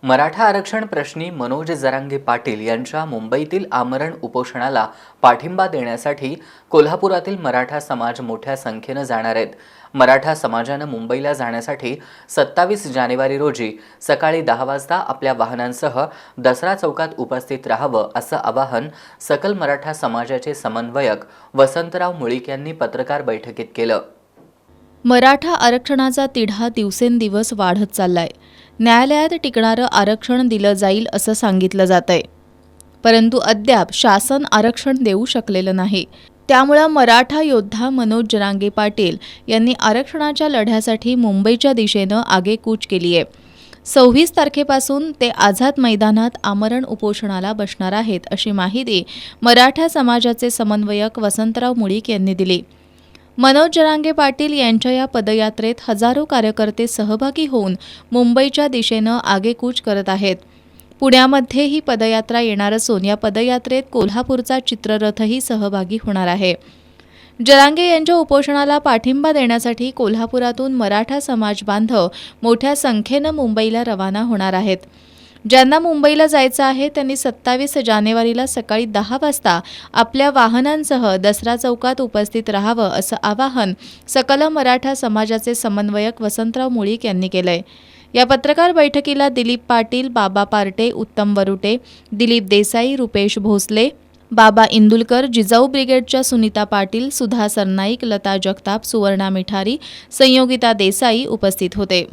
मराठा आरक्षण प्रश्नी मनोज जरांगे पाटील यांच्या मुंबईतील आमरण उपोषणाला पाठिंबा देण्यासाठी कोल्हापुरातील मराठा समाज मोठ्या संख्येने जाणार आहेत। मराठा समाजाने मुंबईला जाण्यासाठी 27 जानेवारी रोजी सकाळी 10 वाजता आपल्या वाहनांसह दसरा चौकात उपस्थित राहावं असं आवाहन सकल मराठा समाजाचे समन्वयक वसंतराव मुळीक यांनी पत्रकार बैठकीत केलं। मराठा आरक्षणाचा तिढा दिवसेंदिवस वाढत चाललाय। न्यायालयात टिकणारं आरक्षण दिलं जाईल असं सांगितलं जातंय, परंतु अद्याप शासन आरक्षण देऊ शकलेलं नाही। त्यामुळे मराठा योद्धा मनोज जरांगे पाटील यांनी आरक्षणाच्या लढ्यासाठी मुंबईच्या दिशेनं आगेकूच केली आहे। 26 तारखेपासून ते आझाद मैदानात आमरण उपोषणाला बसणार आहेत, अशी माहिती मराठा समाजाचे समन्वयक वसंतराव मुळीक यांनी दिली। मनोज जरांगे पाटील यांच्या या पदयात्रेत हजारो कार्यकर्ते सहभागी होऊन मुंबईच्या दिशेनं आगेकूच करत आहेत। पुण्यामध्ये ही पदयात्रा येणार असून या पदयात्रेत कोल्हापूरचा चित्ररथही सहभागी होणार आहे। जरांगे यांच्या उपोषणाला पाठिंबा देण्यासाठी कोल्हापुरातून मराठा समाज बांधव मोठ्या संख्येनं मुंबईला रवाना होणार आहेत। ज्यांना मुंबईला जायचं आहे त्यांनी 27 जानेवारीला सकाळी 10 वाजता आपल्या वाहनांसह दसरा चौकात उपस्थित राहावं असं आवाहन सकल मराठा समाजाचे समन्वयक वसंतराव मुळीक यांनी केलंय। या पत्रकार बैठकीला दिलीप पाटील, बाबा पार्टे, उत्तम वरुटे, दिलीप देसाई, रुपेश भोसले, बाबा इंदुलकर, जिजाऊ ब्रिगेडच्या सुनीता पाटील, सुधा सरनाईक, लता जगताप, सुवर्णा मिठारी, संयोगिता देसाई उपस्थित होते।